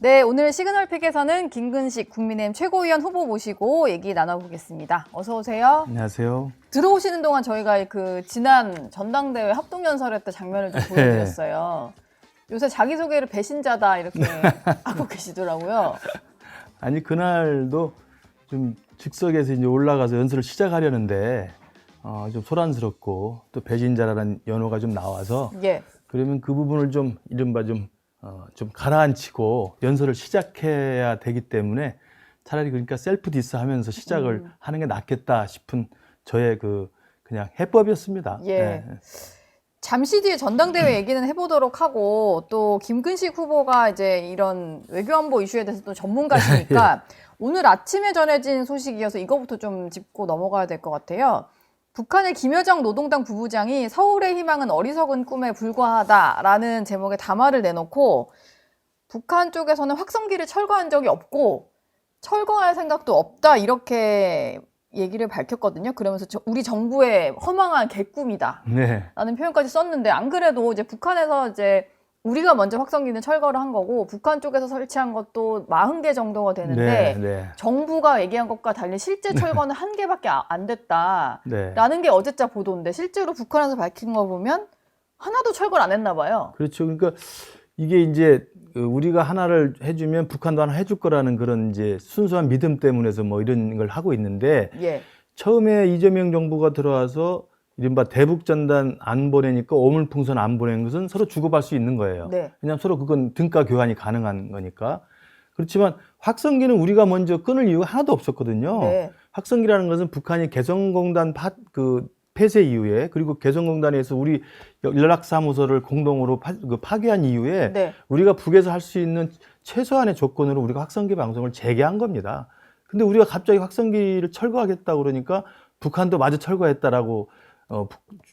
네, 오늘 시그널픽에서는 김근식 국민의힘 최고위원 후보 모시고 얘기 나눠보겠습니다. 어서 오세요. 안녕하세요. 들어오시는 동안 저희가 그 지난 전당대회 합동연설회 때 장면을 좀 보여드렸어요. 요새 자기소개를 배신자다 이렇게 하고 계시더라고요. 아니 그날도 좀 즉석에서 이제 올라가서 연설을 시작하려는데 좀 소란스럽고 또 배신자라는 연호가 좀 나와서 예. 그러면 그 부분을 좀 이른바 좀 가라앉히고 연설을 시작해야 되기 때문에 차라리 그러니까 셀프 디스 하면서 시작을 하는 게 낫겠다 싶은 저의 그냥 해법이었습니다. 예. 네. 잠시 뒤에 전당대회 얘기는 해보도록 하고 또 김근식 후보가 이제 이런 외교안보 이슈에 대해서 또 전문가시니까 오늘 아침에 전해진 소식이어서 이거부터 좀 짚고 넘어가야 될 것 같아요. 북한의 김여정 노동당 부부장이 서울의 희망은 어리석은 꿈에 불과하다라는 제목의 담화를 내놓고 북한 쪽에서는 확성기를 철거한 적이 없고 철거할 생각도 없다 이렇게 얘기를 밝혔거든요. 그러면서 우리 정부의 허망한 개꿈이다 네. 라는 표현까지 썼는데 안 그래도 이제 북한에서 이제 우리가 먼저 확성기는 철거를 한 거고 북한 쪽에서 설치한 것도 40개 정도가 되는데 네. 정부가 얘기한 것과 달리 실제 철거는 1개밖에 안 됐다라는 네. 게 어제자 보도인데 실제로 북한에서 밝힌 거 보면 하나도 철거를 안 했나 봐요. 그렇죠. 그러니까 이게 이제 우리가 하나를 해주면 북한도 하나 해줄 거라는 그런 이제 순수한 믿음 때문에서 뭐 이런 걸 하고 있는데 예. 처음에 이재명 정부가 들어와서 이른바 대북전단 안 보내니까 오물풍선 안 보내는 것은 서로 주고받을 수 있는 거예요. 네. 왜냐하면 서로 그건 등가 교환이 가능한 거니까. 그렇지만 확성기는 우리가 먼저 끊을 이유가 하나도 없었거든요. 네. 확성기라는 것은 북한이 개성공단 폐쇄 이후에 그리고 개성공단에서 우리 연락사무소를 공동으로 파괴한 이후에 네. 우리가 북에서 할 수 있는 최소한의 조건으로 우리가 확성기 방송을 재개한 겁니다. 근데 우리가 갑자기 확성기를 철거하겠다고 그러니까 북한도 마저 철거했다라고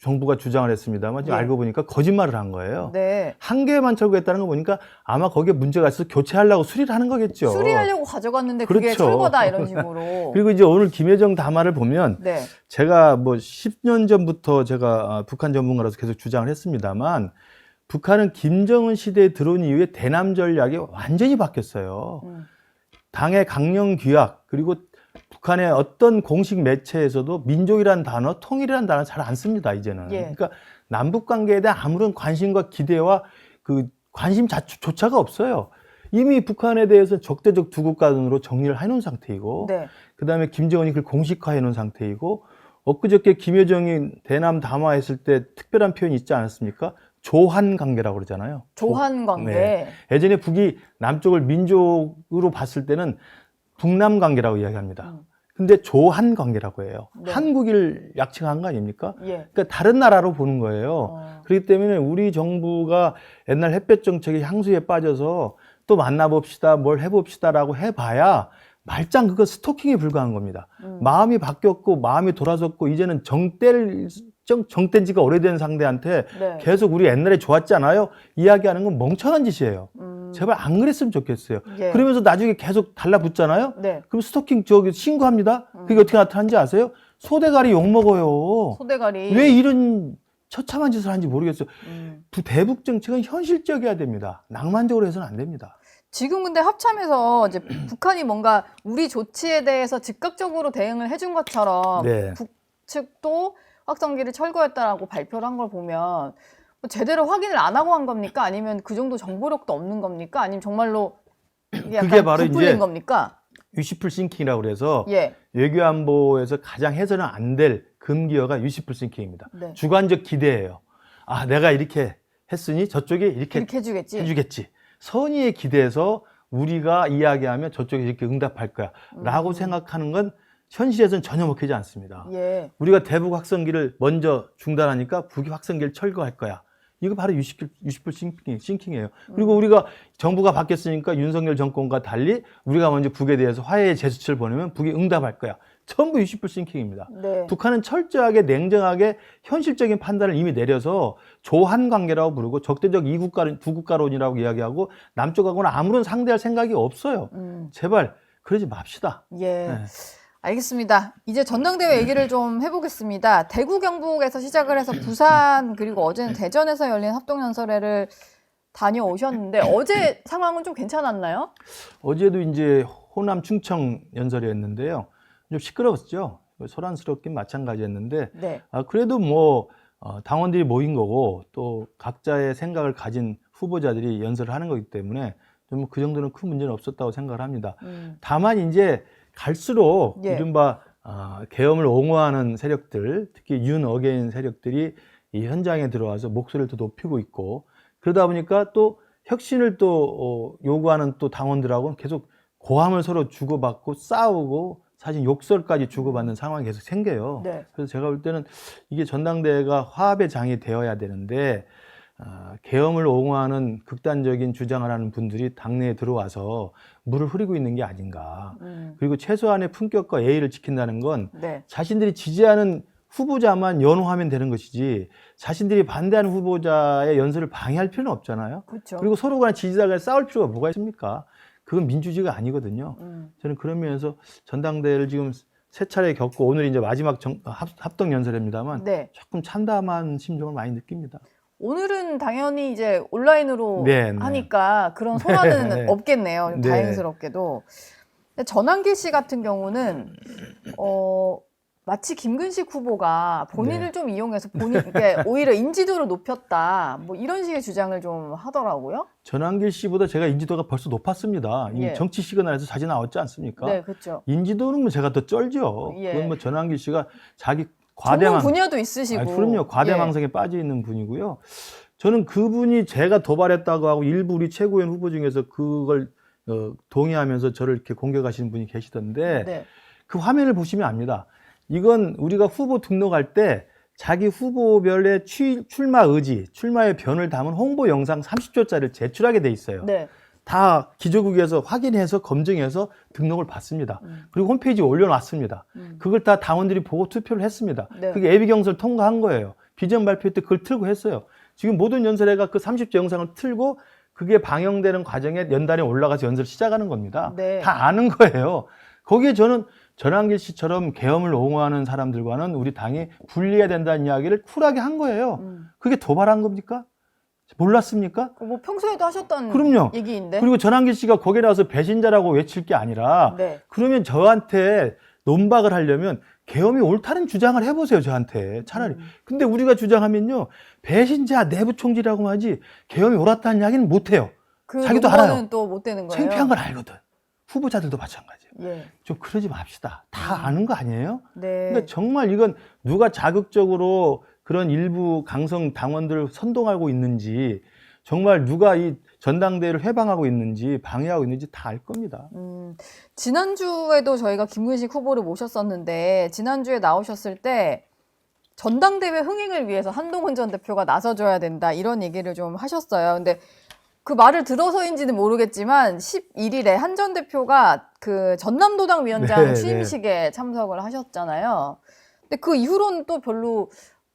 정부가 주장을 했습니다만 지금 예. 알고 보니까 거짓말을 한 거예요. 네. 한 개만 철거했다는 거 보니까 아마 거기에 문제가 있어서 교체하려고 수리를 하는 거겠죠. 수리하려고 가져갔는데 그게 그렇죠. 철거다 이런 식으로. 그리고 이제 오늘 김여정 담화를 보면 네. 제가 뭐 10년 전부터 제가 북한 전문가로서 계속 주장을 했습니다만 북한은 김정은 시대에 들어온 이후에 대남 전략이 완전히 바뀌었어요. 당의 강령 규약 그리고 북한의 어떤 공식 매체에서도 민족이라는 단어, 통일이라는 단어 잘 안 씁니다, 이제는. 예. 그러니까 남북 관계에 대한 아무런 관심과 기대와 관심조차가 없어요. 이미 북한에 대해서 적대적 두 국가론으로 정리를 해놓은 상태이고, 네. 그 다음에 김정은이 그걸 공식화해놓은 상태이고, 엊그저께 김여정이 대남 담화했을 때 특별한 표현이 있지 않았습니까? 조한 관계라고 그러잖아요. 조한 관계. 네. 예전에 북이 남쪽을 민족으로 봤을 때는 북남 관계라고 이야기합니다. 근데 조한 관계라고 해요. 네. 한국을 약칭한 거 아닙니까? 예. 그러니까 다른 나라로 보는 거예요. 그렇기 때문에 우리 정부가 옛날 햇볕 정책의 향수에 빠져서 또 만나봅시다, 뭘 해봅시다라고 해봐야 말짱 그거 스토킹에 불과한 겁니다. 마음이 바뀌었고 마음이 돌아섰고 이제는 정뗀 지가 오래된 상대한테 네. 계속 우리 옛날에 좋았지 않아요? 이야기하는 건 멍청한 짓이에요. 제발 안 그랬으면 좋겠어요. 예. 그러면서 나중에 계속 달라붙잖아요? 네. 그럼 스토킹 신고합니다. 그게 어떻게 나타나는지 아세요? 소대가리 욕먹어요. 소대가리. 왜 이런 처참한 짓을 하는지 모르겠어요. 대북 정책은 현실적이어야 됩니다. 낭만적으로 해서는 안 됩니다. 지금 근데 합참에서 이제 북한이 뭔가 우리 조치에 대해서 즉각적으로 대응을 해준 것처럼 네. 북측도 확성기를 철거했다라고 발표를 한 걸 보면 뭐 제대로 확인을 안 하고 한 겁니까? 아니면 그 정도 정보력도 없는 겁니까? 아니면 정말로 이게 약간 그게 바로 부풀린 이제 겁니까? 유시풀 싱킹이라고 그래서 예. 외교안보에서 가장 해서는 안 될 금기어가 유시풀 싱킹입니다. 네. 주관적 기대예요. 아, 내가 이렇게 했으니 저쪽이 이렇게 해주겠지. 해주겠지. 선의에 기대서 우리가 이야기하면 저쪽이 이렇게 응답할 거야. 라고 생각하는 건 현실에서는 전혀 먹히지 않습니다. 예. 우리가 대북 확성기를 먼저 중단하니까 북이 확성기를 철거할 거야. 이거 바로 유시풀 싱킹이에요. 그리고 우리가 정부가 바뀌었으니까 윤석열 정권과 달리 우리가 먼저 북에 대해서 화해의 제스처를 보내면 북이 응답할 거야. 전부 유시풀 싱킹입니다. 네. 북한은 철저하게 냉정하게 현실적인 판단을 이미 내려서 조한 관계라고 부르고 적대적 두 국가론이라고 이야기하고 남쪽하고는 아무런 상대할 생각이 없어요. 제발 그러지 맙시다. 예. 네. 알겠습니다. 이제 전당대회 얘기를 좀 해보겠습니다. 대구 경북에서 시작을 해서 부산 그리고 어제는 대전에서 열린 합동연설회를 다녀오셨는데 어제 상황은 좀 괜찮았나요? 어제도 이제 호남 충청 연설이었는데요. 좀 시끄러웠죠. 소란스럽긴 마찬가지였는데 네. 그래도 뭐 당원들이 모인 거고 또 각자의 생각을 가진 후보자들이 연설을 하는 거기 때문에 좀 그 정도는 큰 문제는 없었다고 생각을 합니다. 다만 이제 갈수록 예. 이른바 계엄을 옹호하는 세력들, 특히 윤 어게인 세력들이 이 현장에 들어와서 목소리를 더 높이고 있고, 그러다 보니까 또 혁신을 또 요구하는 또 당원들하고는 계속 고함을 서로 주고받고 싸우고 사실 욕설까지 주고받는 상황이 계속 생겨요. 네. 그래서 제가 볼 때는 이게 전당대회가 화합의 장이 되어야 되는데 계엄을 옹호하는 극단적인 주장을 하는 분들이 당내에 들어와서 물을 흐리고 있는 게 아닌가. 그리고 최소한의 품격과 예의를 지킨다는 건 네. 자신들이 지지하는 후보자만 연호하면 되는 것이지 자신들이 반대하는 후보자의 연설을 방해할 필요는 없잖아요. 그렇죠. 그리고 서로 간에 지지자 간에 싸울 필요가 뭐가 있습니까? 그건 민주주의가 아니거든요. 저는 그런 면에서 전당대회를 지금 세 차례 겪고 오늘 이제 마지막 합동 연설입니다만 네. 조금 참담한 심정을 많이 느낍니다. 오늘은 당연히 이제 온라인으로 네, 네. 하니까 그런 소란은 네. 없겠네요. 네. 다행스럽게도. 근데 전환길 씨 같은 경우는 마치 김근식 후보가 본인을 네. 좀 이용해서 그러니까 오히려 인지도를 높였다. 뭐 이런 식의 주장을 좀 하더라고요. 전환길 씨보다 제가 인지도가 벌써 높았습니다. 이미 예. 정치 시그널에서 자주 나왔지 않습니까? 네, 그렇죠. 인지도는 뭐 제가 더 쩔죠. 예. 그건 뭐 전환길 씨가 자기 전문 과대망, 분야도 있으시고. 그럼요. 과대망상에 빠져 있는 분이고요. 저는 그분이 제가 도발했다고 하고 일부 우리 최고위원 후보 중에서 그걸 동의하면서 저를 이렇게 공격하시는 분이 계시던데 네. 그 화면을 보시면 압니다. 이건 우리가 후보 등록할 때 자기 후보별의 출마 의지, 출마의 변을 담은 홍보 영상 30초짜리를 제출하게 돼 있어요. 네. 다 기조국에서 확인해서 검증해서 등록을 받습니다. 그리고 홈페이지에 올려놨습니다. 그걸 다 당원들이 보고 투표를 했습니다. 네. 그게 예비경선 통과한 거예요. 비전 발표 때 그걸 틀고 했어요. 지금 모든 연설회가 그 30초 영상을 틀고 그게 방영되는 과정에 연단에 올라가서 연설을 시작하는 겁니다. 네. 다 아는 거예요. 거기에 저는 전환길 씨처럼 계엄을 옹호하는 사람들과는 우리 당이 분리해야 된다는 이야기를 쿨하게 한 거예요. 그게 도발한 겁니까? 몰랐습니까? 뭐 평소에도 하셨던 그럼요. 얘기인데. 그리고 전환길 씨가 거기에 나와서 배신자라고 외칠 게 아니라 네. 그러면 저한테 논박을 하려면 계엄이 옳다는 주장을 해보세요, 저한테. 차라리. 근데 우리가 주장하면요, 배신자 내부 총질이라고 하지 계엄이 옳았다는 이야기는 못해요. 그 자기도 논거는 알아요. 또 못 되는 거예요. 창피한 걸 알거든. 후보자들도 마찬가지예요. 예. 좀 그러지 맙시다. 다 아는 거 아니에요? 네. 그러니까 정말 이건 누가 자극적으로 그런 일부 강성 당원들을 선동하고 있는지, 정말 누가 이 전당대회를 회방하고 있는지, 방해하고 있는지 다 알 겁니다. 지난주에도 저희가 김근식 후보를 모셨었는데, 지난주에 나오셨을 때 전당대회 흥행을 위해서 한동훈 전 대표가 나서줘야 된다, 이런 얘기를 좀 하셨어요. 근데 그 말을 들어서인지는 모르겠지만 11일에 한 전 대표가 그 전남도당 위원장 네, 취임식에 참석을 하셨잖아요. 근데 그 이후로는 또 별로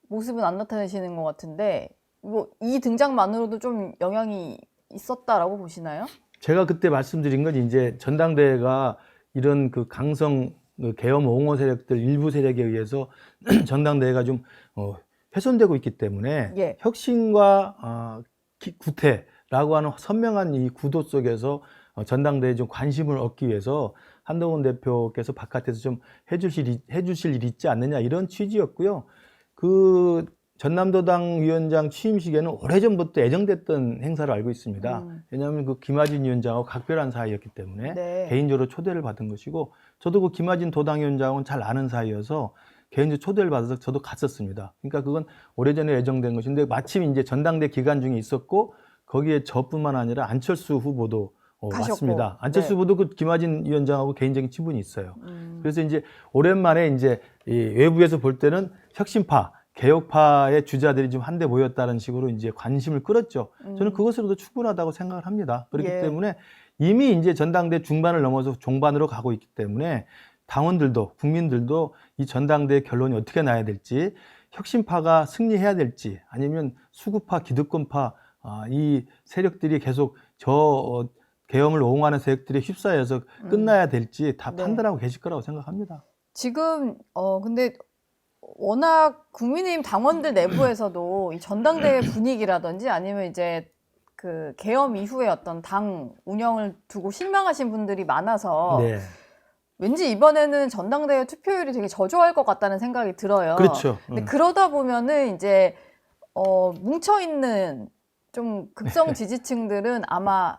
모습은 안 나타내시는 것 같은데 뭐 이 등장만으로도 좀 영향이 있었다라고 보시나요? 제가 그때 말씀드린 건 이제 전당대회가 이런 그 강성 계엄 옹호 세력들 일부 세력에 의해서 전당대회가 좀 훼손되고 있기 때문에 예. 혁신과 구태라고 하는 선명한 이 구도 속에서 전당대회에 좀 관심을 얻기 위해서 한동훈 대표께서 바깥에서 좀 해주실 일이 있지 않느냐 이런 취지였고요. 그 전남도당 위원장 취임식에는 오래전부터 예정됐던 행사를 알고 있습니다. 왜냐하면 그 김하진 위원장하고 각별한 사이였기 때문에 네. 개인적으로 초대를 받은 것이고 저도 그 김하진 도당 위원장은 잘 아는 사이여서 개인적으로 초대를 받아서 저도 갔었습니다. 그러니까 그건 오래전에 예정된 것인데 마침 이제 전당대 기간 중에 있었고 거기에 저뿐만 아니라 안철수 후보도 왔습니다. 안철수 네. 후보도 그 김하진 위원장하고 개인적인 친분이 있어요. 그래서 이제 오랜만에 이제 이 외부에서 볼 때는 혁신파 개혁파의 주자들이 좀 한데 모였다는 식으로 이제 관심을 끌었죠. 저는 그것으로도 충분하다고 생각을 합니다. 그렇기 예. 때문에 이미 이제 전당대 중반을 넘어서 종반으로 가고 있기 때문에 당원들도 국민들도 이 전당대 결론이 어떻게 나야 될지 혁신파가 승리해야 될지 아니면 수구파 기득권파 이 세력들이 계속 저 계엄을 옹호하는 세력들이 휩싸여서 끝나야 될지 다 네. 판단하고 계실 거라고 생각합니다. 지금 근데 워낙 국민의힘 당원들 내부에서도 이 전당대회 분위기라든지 아니면 이제 그 계엄 이후에 어떤 당 운영을 두고 실망하신 분들이 많아서 네. 왠지 이번에는 전당대회 투표율이 되게 저조할 것 같다는 생각이 들어요. 그렇죠. 근데 그러다 보면은 이제 뭉쳐 있는 좀 극성 지지층들은 아마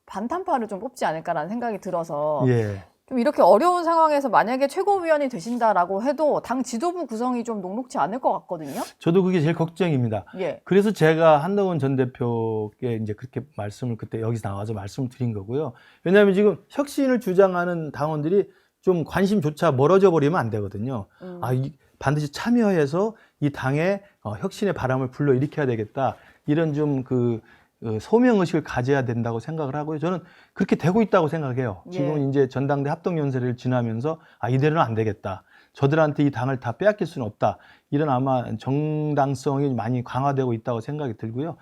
반탄파를 좀 뽑지 않을까라는 생각이 들어서 예. 좀 이렇게 어려운 상황에서 만약에 최고위원이 되신다라고 해도 당 지도부 구성이 좀 녹록지 않을 것 같거든요. 저도 그게 제일 걱정입니다. 예. 그래서 제가 한동훈 전 대표께 이제 그렇게 말씀을 그때 여기서 나와서 말씀을 드린 거고요. 왜냐하면 지금 혁신을 주장하는 당원들이 좀 관심조차 멀어져 버리면 안 되거든요. 반드시 참여해서 이 당의 혁신의 바람을 불러일으켜야 되겠다. 이런 좀 소명의식을 가져야 된다고 생각을 하고요. 저는 그렇게 되고 있다고 생각해요. 지금 이제 전당대 합동연설을 지나면서 이대로는 안 되겠다. 저들한테 이 당을 다 빼앗길 수는 없다. 이런 아마 정당성이 많이 강화되고 있다고 생각이 들고요.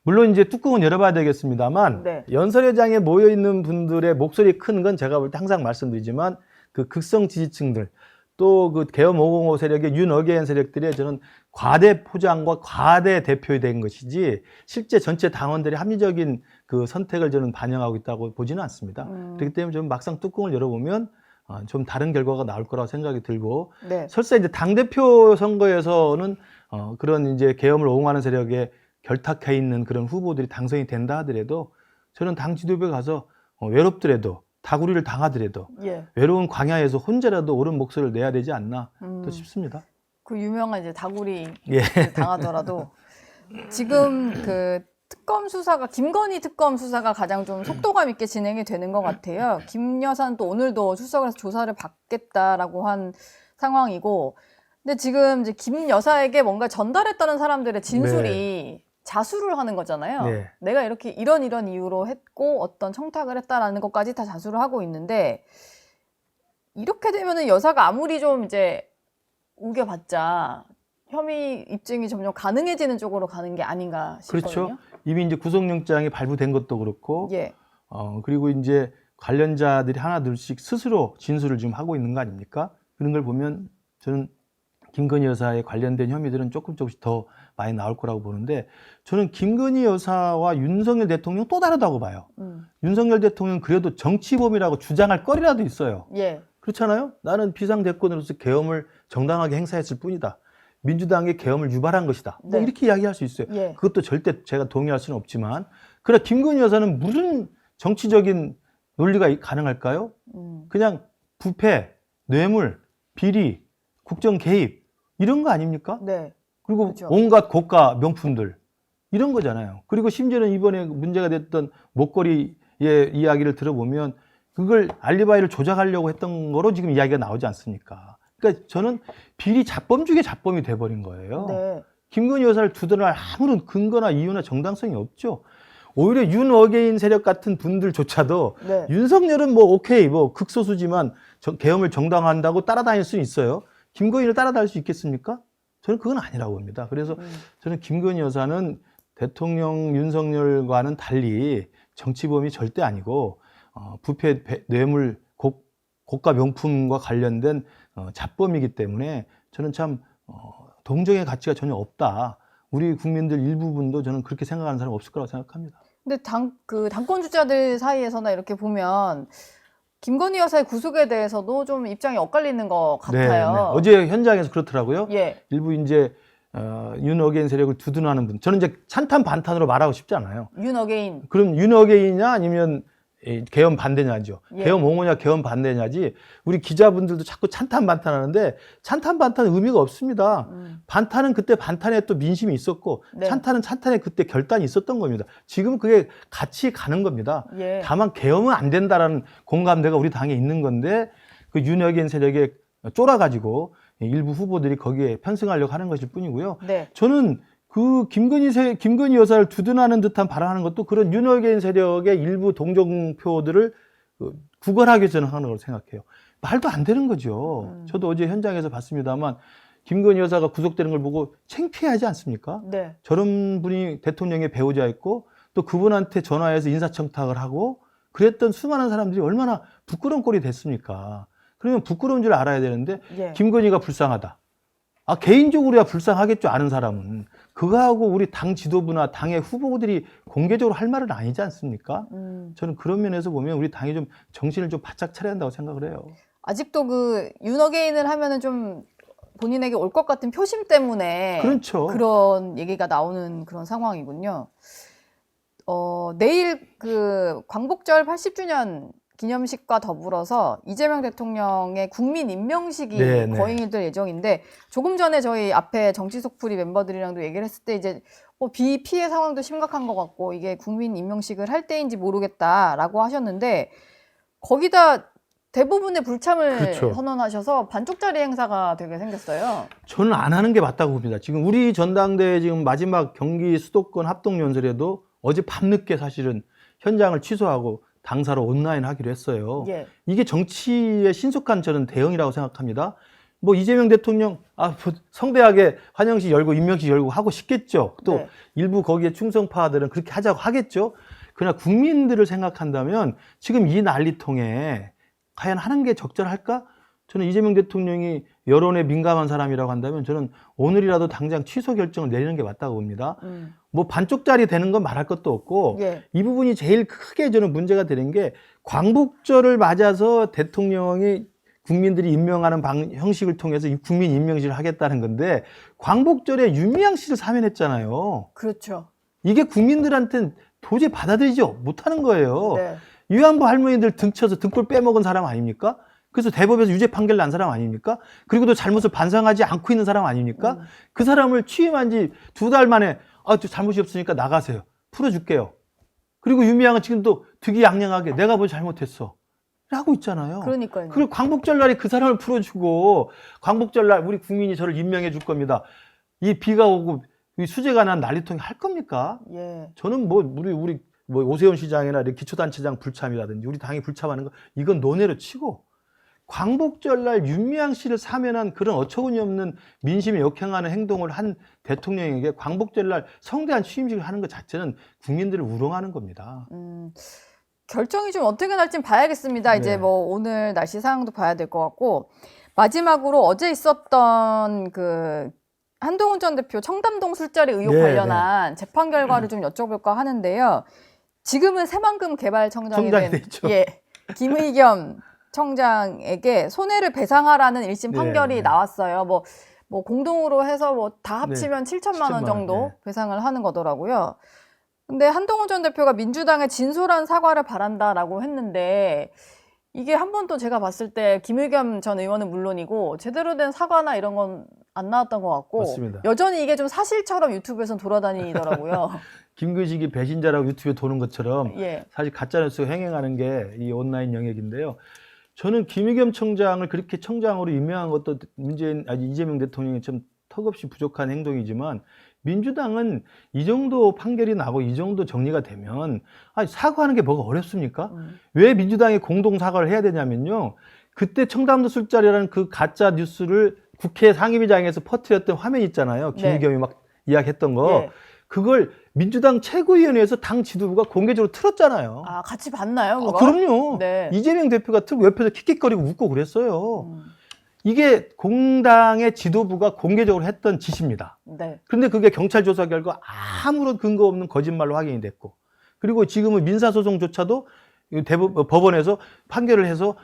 물론 이제 뚜껑은 열어봐야 되겠습니다만 네. 연설회장에 모여있는 분들의 목소리 큰 건 제가 볼 때 항상 말씀드리지만 그 극성 지지층들 또 그 계엄 505 세력의 윤어게인 세력들의 저는 과대 포장과 과대 대표된 것이지 실제 전체 당원들의 합리적인 그 선택을 저는 반영하고 있다고 보지는 않습니다. 그렇기 때문에 좀 막상 뚜껑을 열어보면 좀 다른 결과가 나올 거라고 생각이 들고 네. 설사 이제 당대표 선거에서는 그런 이제 계엄을 옹호하는 세력에 결탁해 있는 그런 후보들이 당선이 된다 하더라도 저는 당 지도부에 가서 외롭더라도 다구리를 당하더라도 예. 외로운 광야에서 혼자라도 옳은 목소리를 내야 되지 않나 또 싶습니다. 그 유명한 이제 다구리 예. 당하더라도 지금 그 특검 수사가 김건희 특검 수사가 가장 좀 속도감 있게 진행이 되는 것 같아요. 김 여사는 또 오늘도 출석을 해서 조사를 받겠다라고 한 상황이고, 근데 지금 이제 김 여사에게 뭔가 전달했다는 사람들의 진술이 자수를 하는 거잖아요. 네. 내가 이렇게 이런 이유로 했고 어떤 청탁을 했다라는 것까지 다 자수를 하고 있는데 이렇게 되면은 여사가 아무리 좀 이제 우겨봤자 혐의 입증이 점점 가능해지는 쪽으로 가는 게 아닌가 싶거든요. 그렇죠. 이미 이제 구속영장이 발부된 것도 그렇고, 예. 그리고 이제 관련자들이 하나둘씩 스스로 진술을 지금 하고 있는 거 아닙니까? 그런 걸 보면 저는 김건희 여사에 관련된 혐의들은 조금씩 더 많이 나올 거라고 보는데 저는 김건희 여사와 윤석열 대통령 또 다르다고 봐요. 윤석열 대통령은 그래도 정치범이라고 주장할 거리라도 있어요. 예. 그렇잖아요. 나는 비상대권으로서 계엄을 정당하게 행사했을 뿐이다. 민주당의 계엄을 유발한 것이다. 뭐 네. 이렇게 이야기할 수 있어요. 예. 그것도 절대 제가 동의할 수는 없지만 그러나 김건희 여사는 무슨 정치적인 논리가 가능할까요? 그냥 부패, 뇌물, 비리, 국정 개입 이런 거 아닙니까? 네. 그리고 그렇죠. 온갖 고가 명품들 이런 거잖아요. 그리고 심지어는 이번에 문제가 됐던 목걸이의 이야기를 들어보면 그걸 알리바이를 조작하려고 했던 거로 지금 이야기가 나오지 않습니까? 그러니까 저는 비리 자범 중에 자범이 돼버린 거예요. 네. 김건희 여사를 두둔할 아무런 근거나 이유나 정당성이 없죠. 오히려 윤어게인 세력 같은 분들조차도 네. 윤석열은 뭐 오케이 뭐 극소수지만 계엄을 정당화한다고 따라다닐 수는 있어요. 김건희를 따라다닐 수 있겠습니까? 저는 그건 아니라고 봅니다. 그래서 저는 김건희 여사는 대통령 윤석열과는 달리 정치범이 절대 아니고 부패, 뇌물, 고가 명품과 관련된 자범이기 때문에 저는 참 동정의 가치가 전혀 없다. 우리 국민들 일부분도 저는 그렇게 생각하는 사람 없을 거라고 생각합니다. 근데 당권 주자들 사이에서나 이렇게 보면 김건희 여사의 구속에 대해서도 좀 입장이 엇갈리는 것 같아요. 네. 어제 현장에서 그렇더라고요. 예. 일부 이제 윤어게인 세력을 두둔하는 분. 저는 이제 찬탄 반탄으로 말하고 싶지 않아요. 윤어게인. 그럼 윤어게인이냐 아니면 계엄 반대냐죠. 예. 계엄 옹호냐 계엄 반대냐지. 우리 기자분들도 자꾸 찬탄 반탄하는데 찬탄 반탄은 의미가 없습니다. 반탄은 그때 반탄에 또 민심이 있었고 네. 찬탄은 찬탄에 그때 결단이 있었던 겁니다. 지금 그게 같이 가는 겁니다. 예. 다만 계엄은 안 된다라는 공감대가 우리 당에 있는 건데 그 윤어게인 세력에 쫄아가지고 일부 후보들이 거기에 편승하려고 하는 것일 뿐이고요. 네. 저는 그 김건희 여사를 두둔하는 듯한 발언하는 것도 그런 윤어게인 세력의 일부 동정표들을 구걸하기 위해서 하는 걸 생각해요. 말도 안 되는 거죠. 저도 어제 현장에서 봤습니다만 김건희 여사가 구속되는 걸 보고 창피하지 않습니까? 네. 저런 분이 대통령의 배우자였고 또 그분한테 전화해서 인사청탁을 하고 그랬던 수많은 사람들이 얼마나 부끄러운 꼴이 됐습니까? 그러면 부끄러운 줄 알아야 되는데 예. 김건희가 불쌍하다. 개인적으로야 불쌍하겠죠, 아는 사람은. 그거하고 우리 당 지도부나 당의 후보들이 공개적으로 할 말은 아니지 않습니까? 저는 그런 면에서 보면 우리 당이 좀 정신을 좀 바짝 차려야 한다고 생각을 해요. 아직도 그 윤어게인을 하면은 좀 본인에게 올 것 같은 표심 때문에 그렇죠. 그런 얘기가 나오는 그런 상황이군요. 내일 그 광복절 80주년 기념식과 더불어서 이재명 대통령의 국민 임명식이 네네. 거행이 될 예정인데 조금 전에 저희 앞에 정치 속풀이 멤버들이랑도 얘기를 했을 때 이제 비 피해 상황도 심각한 것 같고 이게 국민 임명식을 할 때인지 모르겠다라고 하셨는데 거기다 대부분의 불참을 그렇죠. 선언하셔서 반쪽짜리 행사가 되게 생겼어요. 저는 안 하는 게 맞다고 봅니다. 지금 우리 전당대회 지금 마지막 경기 수도권 합동연설에도 어제 밤늦게 사실은 현장을 취소하고 당사로 온라인 하기로 했어요. 예. 이게 정치의 신속한 저는 대응이라고 생각합니다. 뭐 이재명 대통령 성대하게 환영식 열고 임명식 열고 하고 싶겠죠. 또 네. 일부 거기에 충성파들은 그렇게 하자고 하겠죠. 그러나 국민들을 생각한다면 지금 이 난리통에 과연 하는 게 적절할까? 저는 이재명 대통령이 여론에 민감한 사람이라고 한다면 저는 오늘이라도 당장 취소 결정을 내리는 게 맞다고 봅니다. 뭐 반쪽짜리 되는 건 말할 것도 없고 예. 이 부분이 제일 크게 저는 문제가 되는 게 광복절을 맞아서 대통령이 국민들이 임명하는 형식을 통해서 이 국민 임명식을 하겠다는 건데 광복절에 윤미향 씨를 사면했잖아요. 그렇죠. 이게 국민들한테는 도저히 받아들이지 못하는 거예요. 네. 위안부 할머니들 등쳐서 등골 빼먹은 사람 아닙니까? 그래서 대법에서 유죄 판결 난 사람 아닙니까? 그리고 또 잘못을 반성하지 않고 있는 사람 아닙니까? 그 사람을 취임한 지 2달 만에 저 잘못이 없으니까 나가세요. 풀어줄게요. 그리고 유미양은 지금 또 득이양양하게 내가 뭘 잘못했어. 하고 있잖아요. 그러니까요. 그리고 광복절 날에 그 사람을 풀어주고 광복절 날 우리 국민이 저를 임명해 줄 겁니다. 이 비가 오고 이 수재가 난 난리통이 할 겁니까? 예. 저는 우리 오세훈 시장이나 기초단체장 불참이라든지 우리 당이 불참하는 거 이건 논외로 치고 광복절날 윤미향 씨를 사면한 그런 어처구니없는 민심에 역행하는 행동을 한 대통령에게 광복절날 성대한 취임식을 하는 것 자체는 국민들을 우롱하는 겁니다. 결정이 좀 어떻게 날진 봐야겠습니다. 네. 이제 뭐 오늘 날씨 상황도 봐야 될 것 같고 마지막으로 어제 있었던 그 한동훈 전 대표 청담동 술자리 의혹 네, 관련한 재판 결과를 좀 여쭤볼까 하는데요. 지금은 새만금 개발청장이 청장이 된 됐죠. 김의겸 청장에게 손해를 배상하라는 1심 판결이 네. 나왔어요. 뭐 공동으로 해서 뭐 다 합치면 7천만 원 7천만 정도 원, 네. 배상을 하는 거더라고요. 근데 한동훈 전 대표가 민주당에 진솔한 사과를 바란다라고 했는데 이게 한 번도 제가 봤을 때 김의겸 전 의원은 물론이고 제대로 된 사과나 이런 건 안 나왔던 것 같고 맞습니다. 여전히 이게 좀 사실처럼 유튜브에선 돌아다니더라고요. 김근식이 배신자라고 유튜브에 도는 것처럼 예. 사실 가짜뉴스가 횡행하는 게 이 온라인 영역인데요. 저는 김의겸 청장을 그렇게 청장으로 임명한 것도 이재명 대통령이 좀 턱없이 부족한 행동이지만 민주당은 이 정도 판결이 나고 이 정도 정리가 되면 사과하는 게 뭐가 어렵습니까? 왜 민주당이 공동 사과를 해야 되냐면요. 그때 청담도 술자리라는 그 가짜 뉴스를 국회 상임위장에서 퍼뜨렸던 화면 있잖아요. 김의겸이 막 이야기했던 거. 예. 그걸 민주당 최고위원회에서 당 지도부가 공개적으로 틀었잖아요. 아, 같이 봤나요? 그거? 그럼요. 네. 이재명 대표가 틀고 옆에서 킥킥거리고 웃고 그랬어요. 이게 공당의 지도부가 공개적으로 했던 짓입니다. 네. 그런데 그게 경찰 조사 결과 아무런 근거 없는 거짓말로 확인이 됐고, 그리고 지금은 민사소송조차도 법원에서 판결을 해서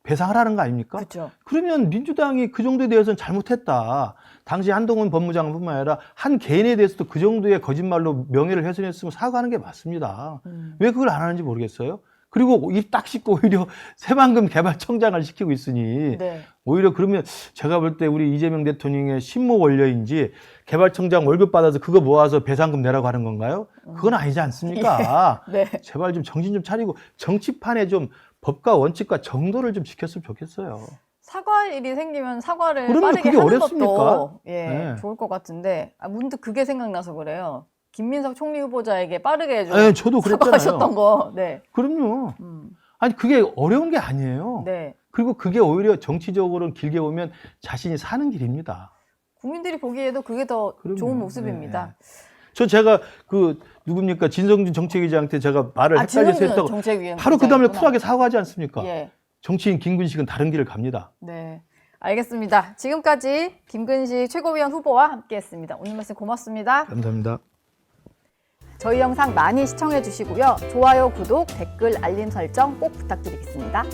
배상하라는 거 아닙니까? 그렇죠. 그러면 민주당이 그 정도에 대해서는 잘못했다. 당시 한동훈 법무장관뿐만 아니라 한 개인에 대해서도 그 정도의 거짓말로 명예를 훼손했으면 사과하는 게 맞습니다. 왜 그걸 안 하는지 모르겠어요. 그리고 입 딱 씻고 오히려 새만금 개발청장을 시키고 있으니 네. 오히려 그러면 제가 볼 때 우리 이재명 대통령의 신모 원료인지 개발청장 월급 받아서 그거 모아서 배상금 내라고 하는 건가요? 그건 아니지 않습니까? 네. 제발 좀 정신 좀 차리고 정치판에 좀 법과 원칙과 정도를 좀 지켰으면 좋겠어요. 사과할 일이 생기면 사과를 그러면 빠르게 그게 하는 어렵습니까? 것도 네. 좋을 것 같은데 문득 그게 생각나서 그래요. 김민석 총리 후보자에게 빠르게 좀 네, 저도 그랬잖아요. 사과하셨던 거. 네. 그럼요. 아니 그게 어려운 게 아니에요. 네. 그리고 그게 오히려 정치적으로는 길게 보면 자신이 사는 길입니다. 국민들이 보기에도 그게 더 그럼요. 좋은 모습입니다. 네. 제가 누굽니까 진성준 정책위원장한테 제가 말을 헷갈려서 했다고 정책위원 바로 그 다음에 쿨하게 사과하지 않습니까? 예. 정치인 김근식은 다른 길을 갑니다. 네. 알겠습니다. 지금까지 김근식 최고위원 후보와 함께했습니다. 오늘 말씀 고맙습니다. 감사합니다. 저희 영상 많이 시청해 주시고요. 좋아요, 구독, 댓글, 알림 설정 꼭 부탁드리겠습니다.